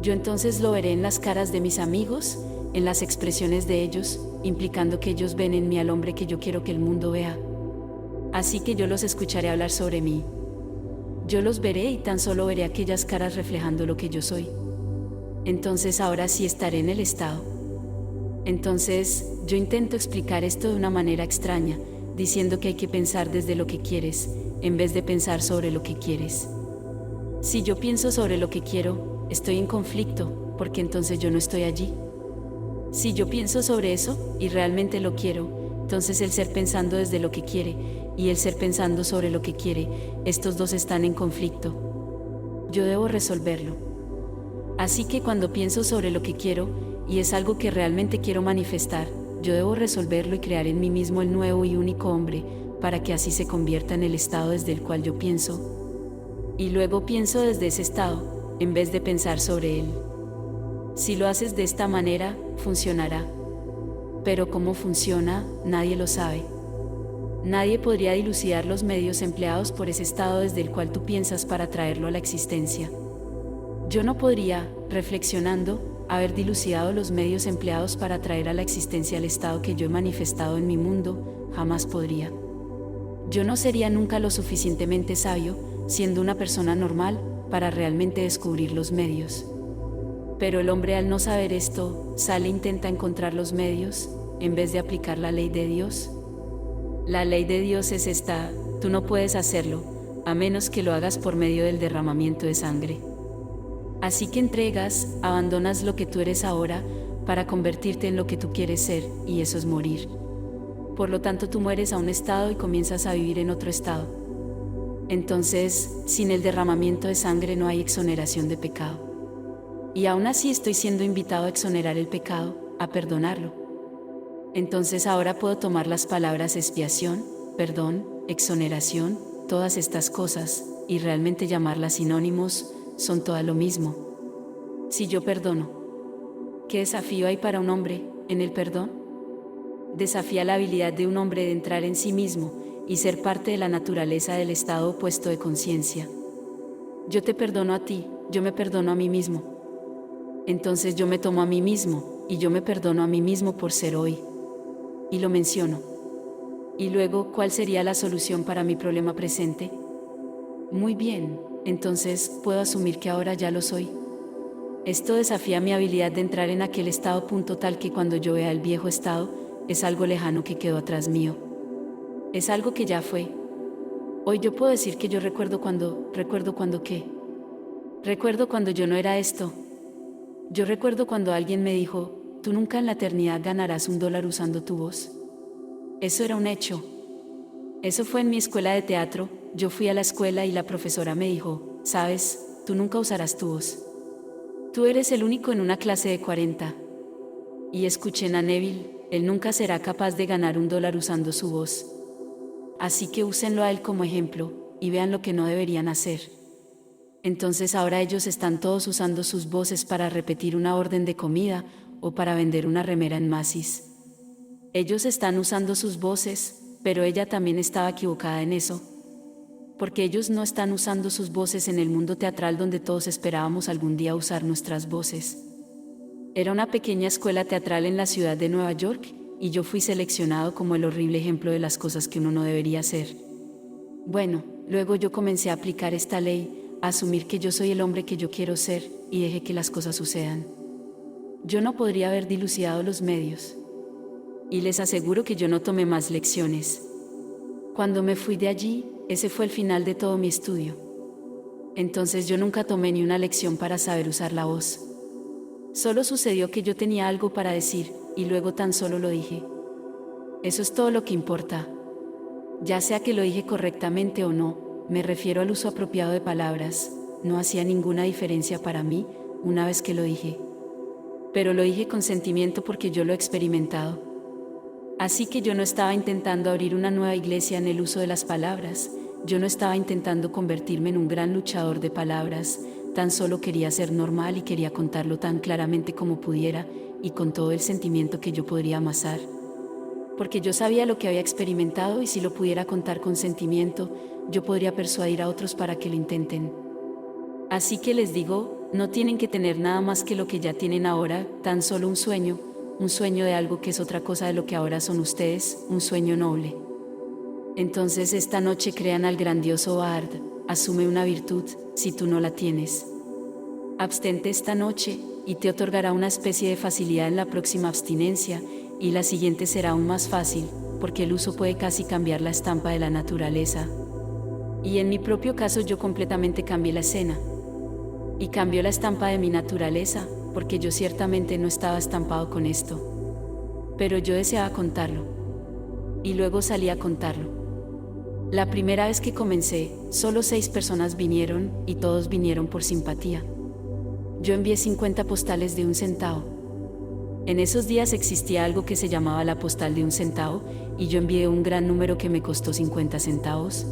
Yo entonces lo veré en las caras de mis amigos, en las expresiones de ellos, implicando que ellos ven en mí al hombre que yo quiero que el mundo vea. Así que yo los escucharé hablar sobre mí. Yo los veré y tan solo veré aquellas caras reflejando lo que yo soy. Entonces ahora sí estaré en el estado. Entonces, yo intento explicar esto de una manera extraña, diciendo que hay que pensar desde lo que quieres, en vez de pensar sobre lo que quieres. Si yo pienso sobre lo que quiero, estoy en conflicto, porque entonces yo no estoy allí. Si yo pienso sobre eso, y realmente lo quiero, entonces el ser pensando desde lo que quiere, y el ser pensando sobre lo que quiere, estos dos están en conflicto. Yo debo resolverlo. Así que cuando pienso sobre lo que quiero, y es algo que realmente quiero manifestar, yo debo resolverlo y crear en mí mismo el nuevo y único hombre, para que así se convierta en el estado desde el cual yo pienso. Y luego pienso desde ese estado, en vez de pensar sobre él. Si lo haces de esta manera, funcionará. Pero cómo funciona, nadie lo sabe. Nadie podría dilucidar los medios empleados por ese estado desde el cual tú piensas para traerlo a la existencia. Yo no podría, reflexionando, haber dilucidado los medios empleados para traer a la existencia el estado que yo he manifestado en mi mundo, jamás podría. Yo no sería nunca lo suficientemente sabio, siendo una persona normal, para realmente descubrir los medios. Pero el hombre, al no saber esto, sale e intenta encontrar los medios, en vez de aplicar la ley de Dios. La ley de Dios es esta: tú no puedes hacerlo, a menos que lo hagas por medio del derramamiento de sangre. Así que entregas, abandonas lo que tú eres ahora, para convertirte en lo que tú quieres ser, y eso es morir. Por lo tanto, tú mueres a un estado y comienzas a vivir en otro estado. Entonces, sin el derramamiento de sangre no hay exoneración de pecado. Y aún así estoy siendo invitado a exonerar el pecado, a perdonarlo. Entonces ahora puedo tomar las palabras expiación, perdón, exoneración, todas estas cosas, y realmente llamarlas sinónimos, son todas lo mismo. Si yo perdono, ¿qué desafío hay para un hombre en el perdón? Desafía la habilidad de un hombre de entrar en sí mismo y ser parte de la naturaleza del estado opuesto de conciencia. Yo te perdono a ti, yo me perdono a mí mismo. Entonces yo me tomo a mí mismo, y yo me perdono a mí mismo por ser hoy. Y lo menciono. Y luego, ¿cuál sería la solución para mi problema presente? Muy bien, entonces puedo asumir que ahora ya lo soy. Esto desafía mi habilidad de entrar en aquel estado punto tal que cuando yo vea el viejo estado, es algo lejano que quedó atrás mío. Es algo que ya fue. Hoy yo puedo decir que yo recuerdo cuando ¿qué? Recuerdo cuando yo no era esto. Yo recuerdo cuando alguien me dijo: tú nunca en la eternidad ganarás $1 usando tu voz. Eso era un hecho. Eso fue en mi escuela de teatro. Yo fui a la escuela y la profesora me dijo: sabes, tú nunca usarás tu voz. Tú eres el único en una clase de 40. Y escuchen a Neville, él nunca será capaz de ganar $1 usando su voz. Así que úsenlo a él como ejemplo, y vean lo que no deberían hacer. Entonces ahora ellos están todos usando sus voces para repetir una orden de comida o para vender una remera en Macy's. Ellos están usando sus voces, pero ella también estaba equivocada en eso. Porque ellos no están usando sus voces en el mundo teatral donde todos esperábamos algún día usar nuestras voces. Era una pequeña escuela teatral en la ciudad de Nueva York, y yo fui seleccionado como el horrible ejemplo de las cosas que uno no debería hacer. Bueno, luego yo comencé a aplicar esta ley, a asumir que yo soy el hombre que yo quiero ser, y dejé que las cosas sucedan. Yo no podría haber dilucidado los medios. Y les aseguro que yo no tomé más lecciones. Cuando me fui de allí, ese fue el final de todo mi estudio. Entonces yo nunca tomé ni una lección para saber usar la voz. Solo sucedió que yo tenía algo para decir, y luego tan solo lo dije. Eso es todo lo que importa. Ya sea que lo dije correctamente o no, me refiero al uso apropiado de palabras, no hacía ninguna diferencia para mí una vez que lo dije. Pero lo dije con sentimiento porque yo lo he experimentado. Así que yo no estaba intentando abrir una nueva iglesia en el uso de las palabras, yo no estaba intentando convertirme en un gran luchador de palabras, tan solo quería ser normal y quería contarlo tan claramente como pudiera y con todo el sentimiento que yo podría amasar. Porque yo sabía lo que había experimentado y si lo pudiera contar con sentimiento, yo podría persuadir a otros para que lo intenten. Así que les digo, no tienen que tener nada más que lo que ya tienen ahora, tan solo un sueño de algo que es otra cosa de lo que ahora son ustedes, un sueño noble. Entonces esta noche crean al grandioso Bard, asume una virtud, si tú no la tienes. Abstente esta noche, y te otorgará una especie de facilidad en la próxima abstinencia, y la siguiente será aún más fácil, porque el uso puede casi cambiar la estampa de la naturaleza. Y en mi propio caso yo completamente cambié la escena. Y cambió la estampa de mi naturaleza, porque yo ciertamente no estaba estampado con esto. Pero yo deseaba contarlo. Y luego salí a contarlo. La primera vez que comencé, solo 6 personas vinieron, y todos vinieron por simpatía. Yo envié 50 postales de 1 centavo. En esos días existía algo que se llamaba la postal de 1 centavo, y yo envié un gran número que me costó 50 centavos.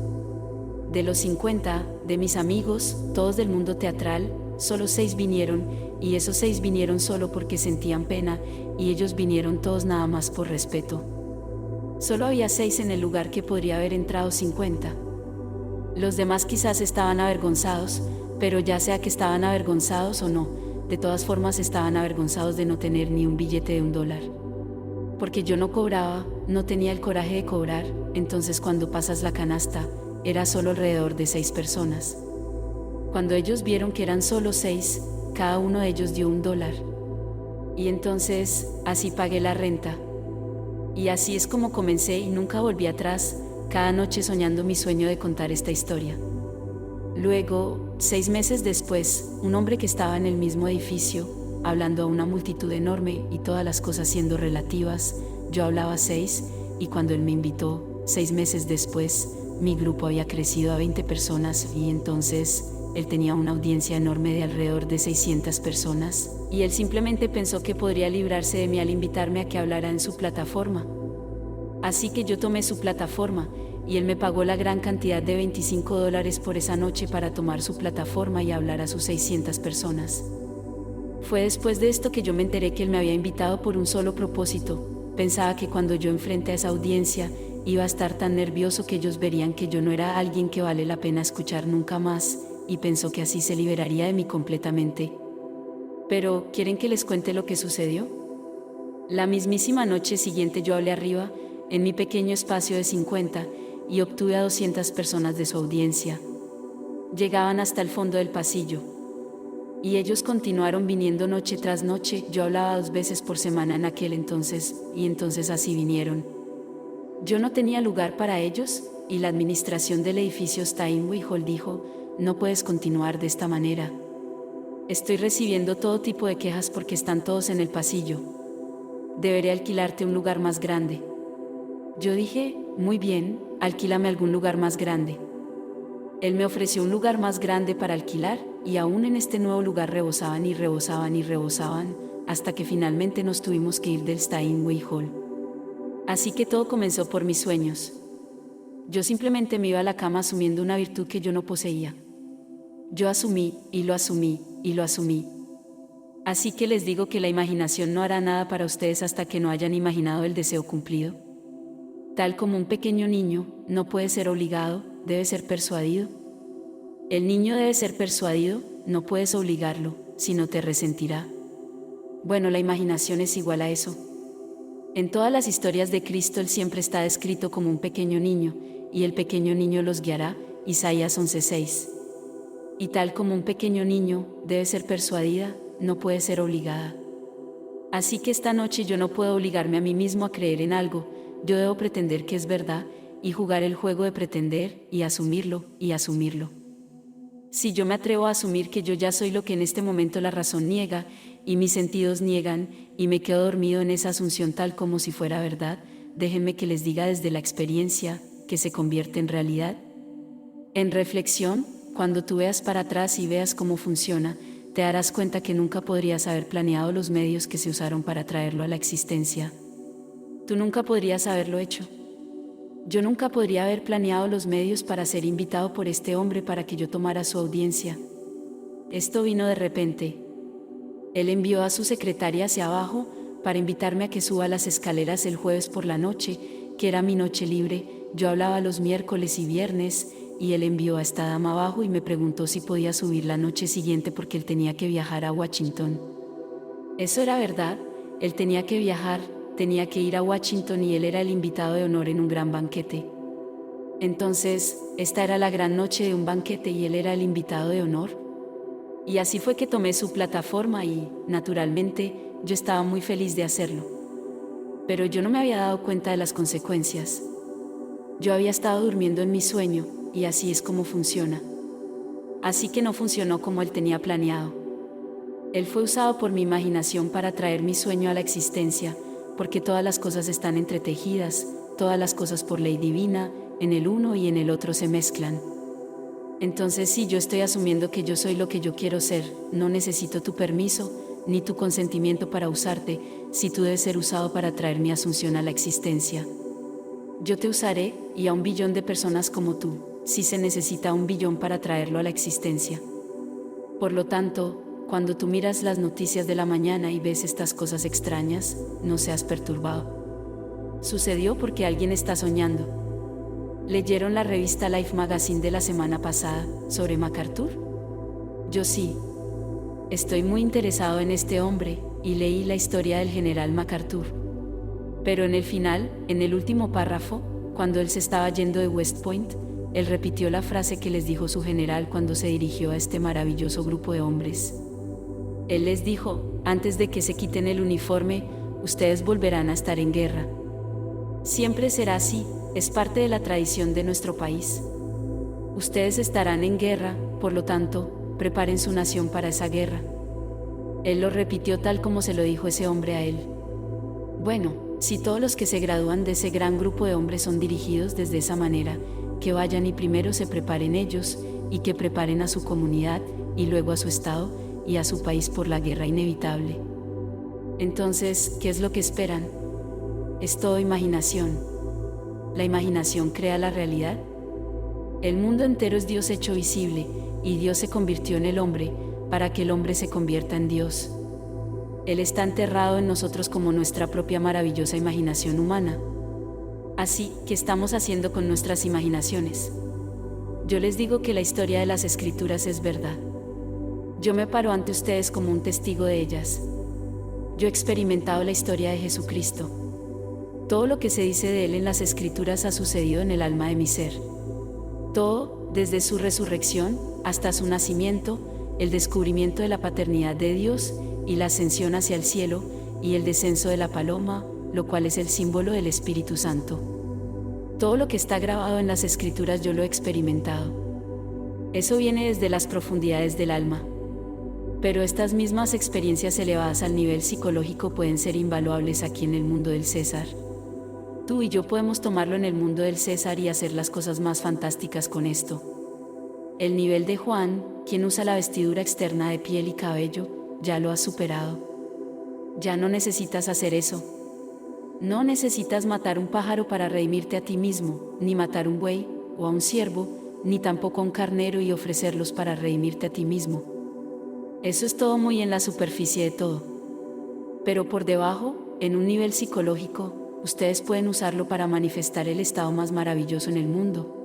De los 50, de mis amigos, todos del mundo teatral, solo 6 vinieron, y esos 6 vinieron solo porque sentían pena, y ellos vinieron todos nada más por respeto. Solo había 6 en el lugar que podría haber entrado 50. Los demás quizás estaban avergonzados, pero ya sea que estaban avergonzados o no, de todas formas estaban avergonzados de no tener ni un billete de $1. Porque yo no cobraba, no tenía el coraje de cobrar, entonces cuando pasas la canasta, era solo alrededor de 6 personas. Cuando ellos vieron que eran solo 6, cada uno de ellos dio $1. Y entonces, así pagué la renta. Y así es como comencé y nunca volví atrás, cada noche soñando mi sueño de contar esta historia. Luego, 6 meses después, un hombre que estaba en el mismo edificio, hablando a una multitud enorme y todas las cosas siendo relativas, yo hablaba 6, y cuando él me invitó, 6 meses después, mi grupo había crecido a 20 personas y entonces, él tenía una audiencia enorme de alrededor de 600 personas, y él simplemente pensó que podría librarse de mí al invitarme a que hablara en su plataforma. Así que yo tomé su plataforma, y él me pagó la gran cantidad de $25 por esa noche para tomar su plataforma y hablar a sus 600 personas. Fue después de esto que yo me enteré que él me había invitado por un solo propósito. Pensaba que cuando yo enfrente a esa audiencia, iba a estar tan nervioso que ellos verían que yo no era alguien que vale la pena escuchar nunca más, y pensó que así se liberaría de mí completamente. Pero, ¿quieren que les cuente lo que sucedió? La mismísima noche siguiente yo hablé arriba, en mi pequeño espacio de 50, y obtuve a 200 personas de su audiencia. Llegaban hasta el fondo del pasillo. Y ellos continuaron viniendo noche tras noche. Yo hablaba 2 veces por semana en aquel entonces, y entonces así vinieron. Yo no tenía lugar para ellos, y la administración del edificio Steinway Hall dijo, no puedes continuar de esta manera. Estoy recibiendo todo tipo de quejas porque están todos en el pasillo. Deberé alquilarte un lugar más grande. Yo dije, muy bien, alquílame algún lugar más grande. Él me ofreció un lugar más grande para alquilar, y aún en este nuevo lugar rebosaban y rebosaban y rebosaban, hasta que finalmente nos tuvimos que ir del Steinway Hall. Así que todo comenzó por mis sueños. Yo simplemente me iba a la cama asumiendo una virtud que yo no poseía. Yo asumí, y lo asumí, y lo asumí. Así que les digo que la imaginación no hará nada para ustedes hasta que no hayan imaginado el deseo cumplido. Tal como un pequeño niño, no puede ser obligado, debe ser persuadido. El niño debe ser persuadido, no puedes obligarlo, si no te resentirá. Bueno, la imaginación es igual a eso. En todas las historias de Cristo Él siempre está descrito como un pequeño niño, y el pequeño niño los guiará, Isaías 11:6. Y tal como un pequeño niño, debe ser persuadida, no puede ser obligada. Así que esta noche yo no puedo obligarme a mí mismo a creer en algo, yo debo pretender que es verdad, y jugar el juego de pretender, y asumirlo, y asumirlo. Si yo me atrevo a asumir que yo ya soy lo que en este momento la razón niega, y mis sentidos niegan, y me quedo dormido en esa asunción tal como si fuera verdad, déjenme que les diga desde la experiencia, que se convierte en realidad. En reflexión, cuando tú veas para atrás y veas cómo funciona, te darás cuenta que nunca podrías haber planeado los medios que se usaron para traerlo a la existencia. Tú nunca podrías haberlo hecho. Yo nunca podría haber planeado los medios para ser invitado por este hombre para que yo tomara su audiencia. Esto vino de repente. Él envió a su secretaria hacia abajo para invitarme a que suba las escaleras el jueves por la noche, que era mi noche libre. Yo hablaba los miércoles y viernes, y él envió a esta dama abajo y me preguntó si podía subir la noche siguiente porque él tenía que viajar a Washington. Eso era verdad, él tenía que viajar, tenía que ir a Washington y él era el invitado de honor en un gran banquete. Entonces, esta era la gran noche de un banquete y él era el invitado de honor. Y así fue que tomé su plataforma y, naturalmente, yo estaba muy feliz de hacerlo. Pero yo no me había dado cuenta de las consecuencias. Yo había estado durmiendo en mi sueño, y así es como funciona. Así que no funcionó como él tenía planeado. Él fue usado por mi imaginación para traer mi sueño a la existencia, porque todas las cosas están entretejidas, todas las cosas por ley divina, en el uno y en el otro se mezclan. Entonces si yo estoy asumiendo que yo soy lo que yo quiero ser, no necesito tu permiso, ni tu consentimiento para usarte, si tú debes ser usado para traer mi asunción a la existencia. Yo te usaré, y a 1 billón de personas como tú, si se necesita 1 billón para traerlo a la existencia. Por lo tanto, cuando tú miras las noticias de la mañana y ves estas cosas extrañas, no seas perturbado. Sucedió porque alguien está soñando. ¿Leyeron la revista Life Magazine de la semana pasada sobre MacArthur? Yo sí. Estoy muy interesado en este hombre, y leí la historia del general MacArthur. Pero en el final, en el último párrafo, cuando él se estaba yendo de West Point, él repitió la frase que les dijo su general cuando se dirigió a este maravilloso grupo de hombres. Él les dijo, antes de que se quiten el uniforme, ustedes volverán a estar en guerra. Siempre será así, es parte de la tradición de nuestro país. Ustedes estarán en guerra, por lo tanto, preparen su nación para esa guerra. Él lo repitió tal como se lo dijo ese hombre a él. Bueno, si todos los que se gradúan de ese gran grupo de hombres son dirigidos desde esa manera, que vayan y primero se preparen ellos, y que preparen a su comunidad, y luego a su estado, y a su país por la guerra inevitable. Entonces, ¿qué es lo que esperan? Es todo imaginación. ¿La imaginación crea la realidad? El mundo entero es Dios hecho visible, y Dios se convirtió en el hombre, para que el hombre se convierta en Dios. Él está enterrado en nosotros como nuestra propia maravillosa imaginación humana. Así, ¿qué estamos haciendo con nuestras imaginaciones? Yo les digo que la historia de las Escrituras es verdad. Yo me paro ante ustedes como un testigo de ellas. Yo he experimentado la historia de Jesucristo. Todo lo que se dice de Él en las Escrituras ha sucedido en el alma de mi ser. Todo, desde su resurrección hasta su nacimiento, el descubrimiento de la paternidad de Dios y la ascensión hacia el cielo y el descenso de la paloma, lo cual es el símbolo del Espíritu Santo. Todo lo que está grabado en las Escrituras yo lo he experimentado. Eso viene desde las profundidades del alma. Pero estas mismas experiencias elevadas al nivel psicológico pueden ser invaluables aquí en el mundo del César. Tú y yo podemos tomarlo en el mundo del César y hacer las cosas más fantásticas con esto. El nivel de Juan, quien usa la vestidura externa de piel y cabello, ya lo has superado. Ya no necesitas hacer eso. No necesitas matar un pájaro para redimirte a ti mismo, ni matar un buey, o a un ciervo, ni tampoco a un carnero y ofrecerlos para redimirte a ti mismo. Eso es todo muy en la superficie de todo. Pero por debajo, en un nivel psicológico, ustedes pueden usarlo para manifestar el estado más maravilloso en el mundo.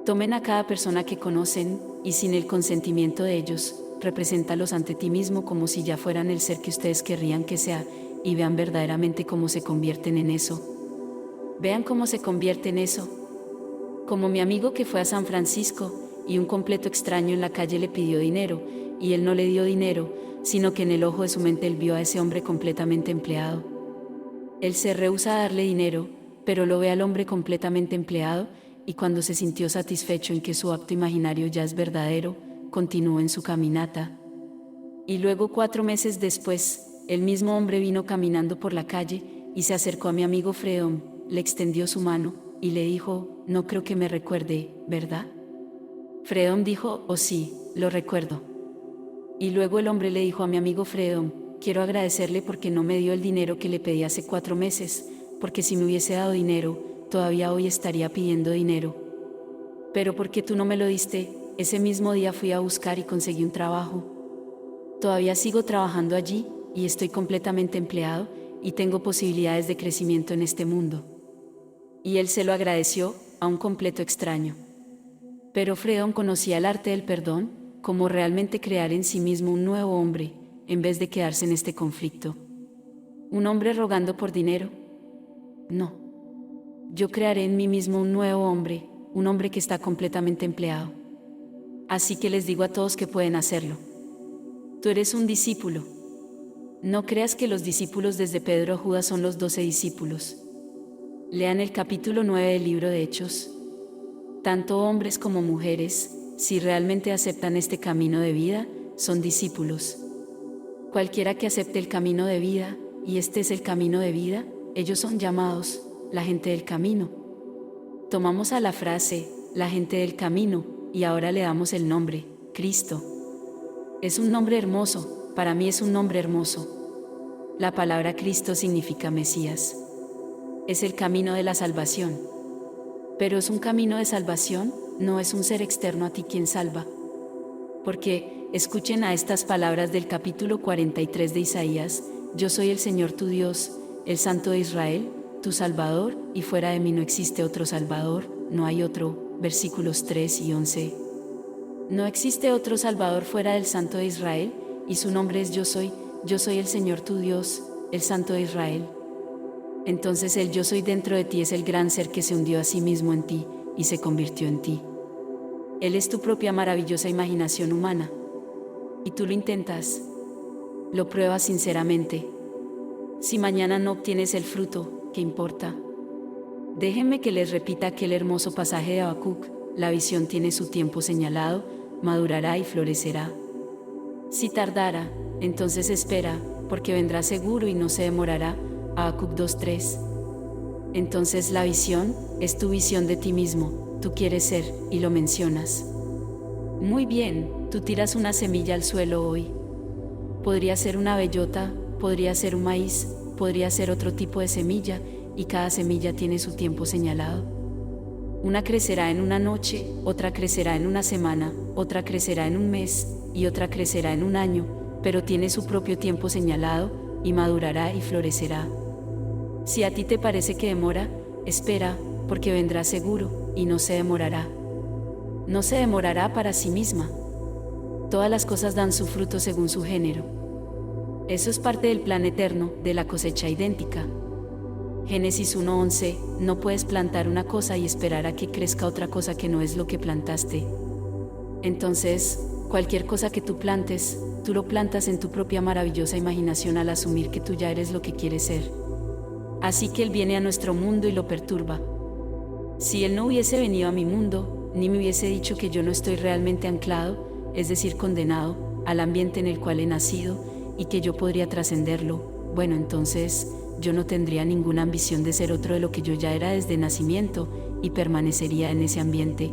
Tomen a cada persona que conocen, y sin el consentimiento de ellos, represéntalos ante ti mismo como si ya fueran el ser que ustedes querrían que sea, y vean verdaderamente cómo se convierten en eso. Vean cómo se convierte en eso. Como mi amigo que fue a San Francisco, y un completo extraño en la calle le pidió dinero, y él no le dio dinero, sino que en el ojo de su mente él vio a ese hombre completamente empleado. Él se rehúsa a darle dinero, pero lo ve al hombre completamente empleado, y cuando se sintió satisfecho en que su acto imaginario ya es verdadero, continuó en su caminata. Y luego 4 meses después, el mismo hombre vino caminando por la calle, y se acercó a mi amigo Freedom, le extendió su mano, y le dijo, no creo que me recuerde, ¿verdad? Freedom dijo, oh sí, lo recuerdo. Y luego el hombre le dijo a mi amigo Freedom, quiero agradecerle porque no me dio el dinero que le pedí hace 4 meses, porque si me hubiese dado dinero, todavía hoy estaría pidiendo dinero. Pero ¿por qué tú no me lo diste? Ese mismo día fui a buscar y conseguí un trabajo. Todavía sigo trabajando allí, y estoy completamente empleado, y tengo posibilidades de crecimiento en este mundo. Y él se lo agradeció a un completo extraño. Pero Freedom conocía el arte del perdón, como realmente crear en sí mismo un nuevo hombre, en vez de quedarse en este conflicto. ¿Un hombre rogando por dinero? No. Yo crearé en mí mismo un nuevo hombre, un hombre que está completamente empleado. Así que les digo a todos que pueden hacerlo. Tú eres un discípulo. No creas que los discípulos desde Pedro a Judas son los 12 discípulos. Lean el capítulo 9 del libro de Hechos. Tanto hombres como mujeres, si realmente aceptan este camino de vida, son discípulos. Cualquiera que acepte el camino de vida, y este es el camino de vida, ellos son llamados, la gente del camino. Tomamos a la frase, la gente del camino, y ahora le damos el nombre, Cristo. Es un nombre hermoso, para mí es un nombre hermoso. La palabra Cristo significa Mesías. Es el camino de la salvación. Pero es un camino de salvación, no es un ser externo a ti quien salva. Porque, escuchen a estas palabras del capítulo 43 de Isaías, yo soy el Señor tu Dios, el Santo de Israel, tu Salvador, y fuera de mí no existe otro Salvador, no hay otro, versículos 3 y 11. No existe otro Salvador fuera del Santo de Israel, y su nombre es Yo soy el Señor tu Dios, el Santo de Israel. Entonces el Yo soy dentro de ti es el gran ser que se hundió a sí mismo en ti, y se convirtió en ti. Él es tu propia maravillosa imaginación humana. Y tú lo intentas. Lo pruebas sinceramente. Si mañana no obtienes el fruto, ¿qué importa? Déjenme que les repita aquel hermoso pasaje de Habacuc: la visión tiene su tiempo señalado, madurará y florecerá. Si tardara, entonces espera, porque vendrá seguro y no se demorará. Habacuc 2:3. Entonces la visión es tu visión de ti mismo, tú quieres ser, y lo mencionas. Muy bien, tú tiras una semilla al suelo hoy. Podría ser una bellota, podría ser un maíz, podría ser otro tipo de semilla, y cada semilla tiene su tiempo señalado. Una crecerá en una noche, otra crecerá en una semana, otra crecerá en un mes, y otra crecerá en un año, pero tiene su propio tiempo señalado, y madurará y florecerá. Si a ti te parece que demora, espera, porque vendrá seguro, y no se demorará. No se demorará para sí misma. Todas las cosas dan su fruto según su género. Eso es parte del plan eterno, de la cosecha idéntica. Génesis 1:11, no puedes plantar una cosa y esperar a que crezca otra cosa que no es lo que plantaste. Entonces, cualquier cosa que tú plantes, tú lo plantas en tu propia maravillosa imaginación al asumir que tú ya eres lo que quieres ser. Así que Él viene a nuestro mundo y lo perturba. Si Él no hubiese venido a mi mundo, ni me hubiese dicho que yo no estoy realmente anclado, es decir, condenado, al ambiente en el cual he nacido, y que yo podría trascenderlo, bueno, entonces yo no tendría ninguna ambición de ser otro de lo que yo ya era desde nacimiento, y permanecería en ese ambiente.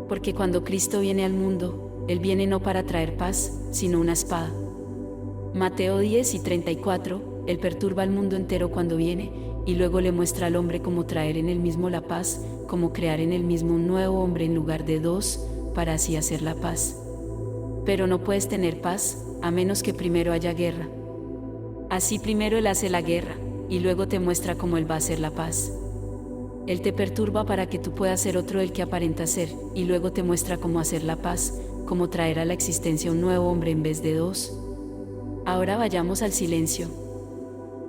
Porque cuando Cristo viene al mundo, Él viene no para traer paz, sino una espada. Mateo 10:34, Él perturba al mundo entero cuando viene, y luego le muestra al hombre cómo traer en él mismo la paz, cómo crear en él mismo un nuevo hombre en lugar de dos, para así hacer la paz. Pero no puedes tener paz, a menos que primero haya guerra. Así primero Él hace la guerra, y luego te muestra cómo Él va a hacer la paz. Él te perturba para que tú puedas ser otro del que aparenta ser, y luego te muestra cómo hacer la paz, cómo traer a la existencia un nuevo hombre en vez de dos. Ahora vayamos al silencio.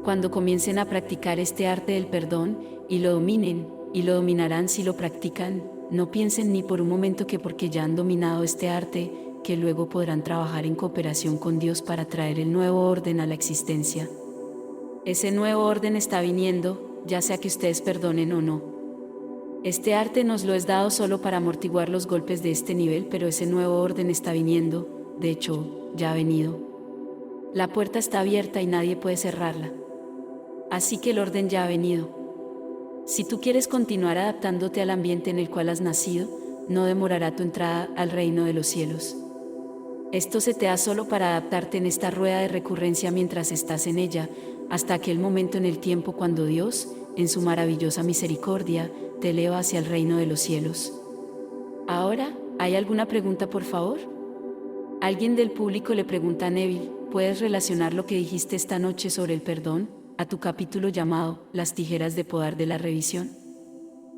Cuando comiencen a practicar este arte del perdón, y lo dominen, y lo dominarán si lo practican, no piensen ni por un momento que porque ya han dominado este arte, que luego podrán trabajar en cooperación con Dios para traer el nuevo orden a la existencia. Ese nuevo orden está viniendo, ya sea que ustedes perdonen o no. Este arte nos lo es dado solo para amortiguar los golpes de este nivel, pero ese nuevo orden está viniendo, de hecho, ya ha venido. La puerta está abierta y nadie puede cerrarla. Así que el orden ya ha venido. Si tú quieres continuar adaptándote al ambiente en el cual has nacido, no demorará tu entrada al reino de los cielos. Esto se te da solo para adaptarte en esta rueda de recurrencia mientras estás en ella, hasta aquel momento en el tiempo cuando Dios, en su maravillosa misericordia, te eleva hacia el reino de los cielos. Ahora, ¿hay alguna pregunta, por favor? Alguien del público le pregunta a Neville: ¿puedes relacionar lo que dijiste esta noche sobre el perdón a tu capítulo llamado Las tijeras de podar de la revisión?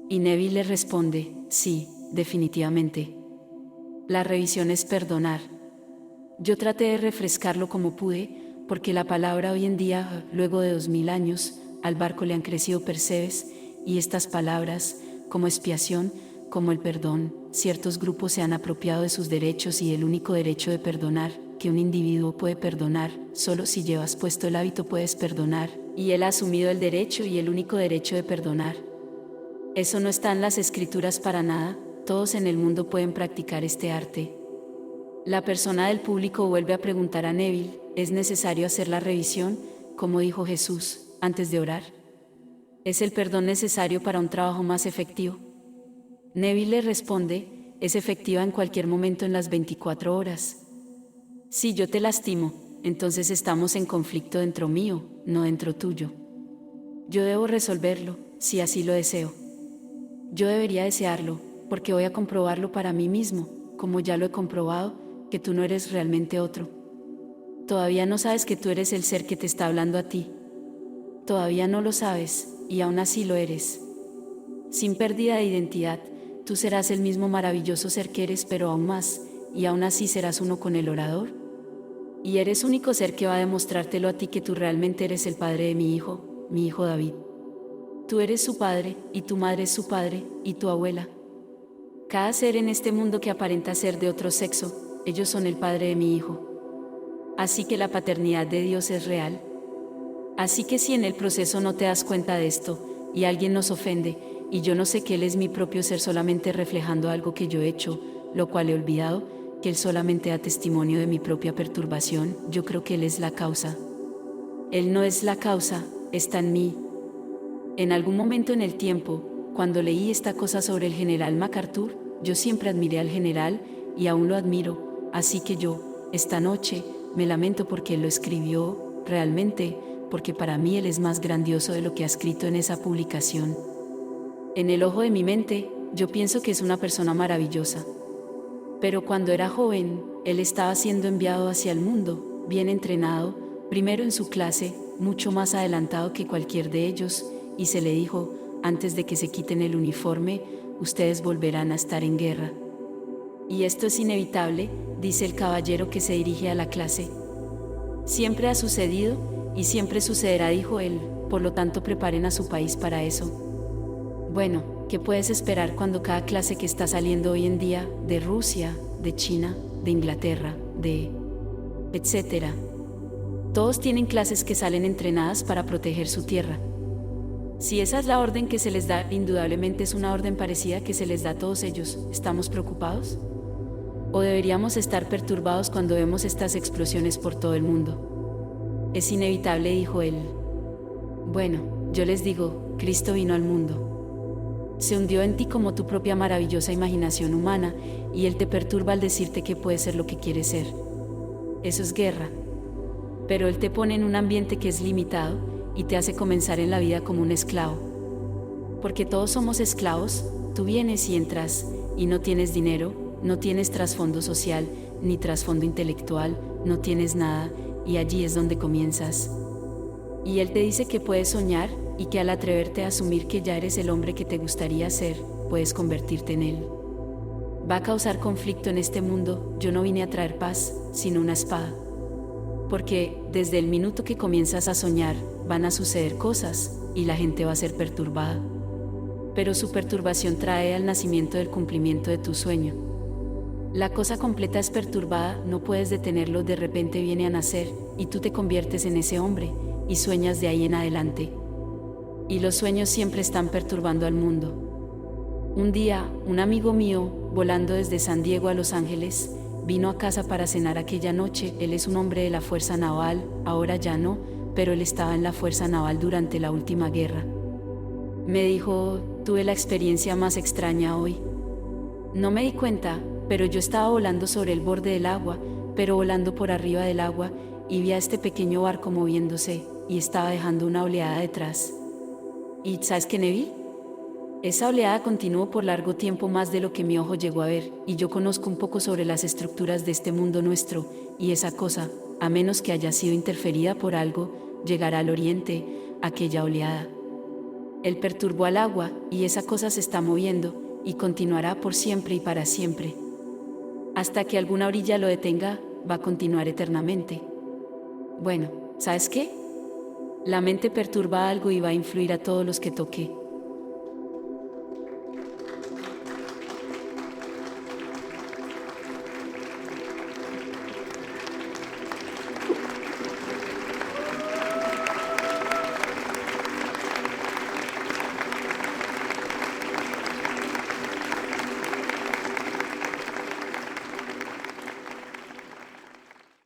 Y Neville le responde: sí, definitivamente. La revisión es perdonar. Yo traté de refrescarlo como pude, porque la palabra hoy en día, luego de 2000 años, al barco le han crecido percebes, y estas palabras, como expiación, como el perdón, ciertos grupos se han apropiado de sus derechos y el único derecho de perdonar, que un individuo puede perdonar, solo si llevas puesto el hábito puedes perdonar, y él ha asumido el derecho y el único derecho de perdonar. Eso no está en las escrituras para nada, todos en el mundo pueden practicar este arte. La persona del público vuelve a preguntar a Neville: ¿es necesario hacer la revisión, como dijo Jesús, antes de orar? ¿Es el perdón necesario para un trabajo más efectivo? Neville le responde: es efectiva en cualquier momento en las 24 horas. Si yo te lastimo, entonces estamos en conflicto dentro mío, no dentro tuyo. Yo debo resolverlo, si así lo deseo. Yo debería desearlo, porque voy a comprobarlo para mí mismo, como ya lo he comprobado, que tú no eres realmente otro. Todavía no sabes que tú eres el ser que te está hablando a ti. Todavía no lo sabes, y aún así lo eres. Sin pérdida de identidad, tú serás el mismo maravilloso ser que eres, pero aún más, y aún así serás uno con el orador. Y eres único ser que va a demostrártelo a ti que tú realmente eres el padre de mi hijo David. Tú eres su padre, y tu madre es su padre, y tu abuela. Cada ser en este mundo que aparenta ser de otro sexo, ellos son el padre de mi hijo. Así que la paternidad de Dios es real. Así que si en el proceso no te das cuenta de esto, y alguien nos ofende, y yo no sé que Él es mi propio ser solamente reflejando algo que yo he hecho, lo cual he olvidado, que Él solamente da testimonio de mi propia perturbación, yo creo que Él es la causa. Él no es la causa, está en mí. En algún momento en el tiempo, cuando leí esta cosa sobre el general MacArthur, yo siempre admiré al general, y aún lo admiro, así que yo, esta noche, me lamento porque él lo escribió, realmente, porque para mí él es más grandioso de lo que ha escrito en esa publicación. En el ojo de mi mente, yo pienso que es una persona maravillosa. Pero cuando era joven, él estaba siendo enviado hacia el mundo, bien entrenado, primero en su clase, mucho más adelantado que cualquier de ellos, y se le dijo, antes de que se quiten el uniforme, ustedes volverán a estar en guerra. Y esto es inevitable, dice el caballero que se dirige a la clase. Siempre ha sucedido, y siempre sucederá, dijo él, por lo tanto preparen a su país para eso. Bueno, ¿qué puedes esperar cuando cada clase que está saliendo hoy en día, de Rusia, de China, de Inglaterra, de etcétera? Todos tienen clases que salen entrenadas para proteger su tierra. Si esa es la orden que se les da, indudablemente es una orden parecida que se les da a todos ellos. ¿Estamos preocupados? ¿O deberíamos estar perturbados cuando vemos estas explosiones por todo el mundo? Es inevitable, dijo él. Bueno, yo les digo, Cristo vino al mundo. Se hundió en ti como tu propia maravillosa imaginación humana, y Él te perturba al decirte que puede ser lo que quieres ser. Eso es guerra. Pero Él te pone en un ambiente que es limitado, y te hace comenzar en la vida como un esclavo. Porque todos somos esclavos, tú vienes y entras, y no tienes dinero, no tienes trasfondo social, ni trasfondo intelectual, no tienes nada, y allí es donde comienzas. Y Él te dice que puedes soñar, y que al atreverte a asumir que ya eres el hombre que te gustaría ser, puedes convertirte en Él. Va a causar conflicto en este mundo, yo no vine a traer paz, sino una espada. Porque, desde el minuto que comienzas a soñar, van a suceder cosas, y la gente va a ser perturbada. Pero su perturbación trae al nacimiento del cumplimiento de tu sueño. La cosa completa es perturbada, no puedes detenerlo, de repente viene a nacer, y tú te conviertes en ese hombre, y sueñas de ahí en adelante. Y los sueños siempre están perturbando al mundo. Un día, un amigo mío, volando desde San Diego a Los Ángeles, vino a casa para cenar aquella noche. Él es un hombre de la Fuerza Naval, ahora ya no, pero él estaba en la Fuerza Naval durante la última guerra. Me dijo, tuve la experiencia más extraña hoy. No me di cuenta, pero yo estaba volando sobre el borde del agua, pero volando por arriba del agua, y vi a este pequeño barco moviéndose, y estaba dejando una oleada detrás. ¿Y sabes qué, Neville? Esa oleada continuó por largo tiempo, más de lo que mi ojo llegó a ver, y yo conozco un poco sobre las estructuras de este mundo nuestro, y esa cosa, a menos que haya sido interferida por algo, llegará al oriente, aquella oleada. Él perturbó al agua, y esa cosa se está moviendo, y continuará por siempre y para siempre. Hasta que alguna orilla lo detenga, va a continuar eternamente. Bueno, ¿sabes qué? La mente perturba algo y va a influir a todos los que toque.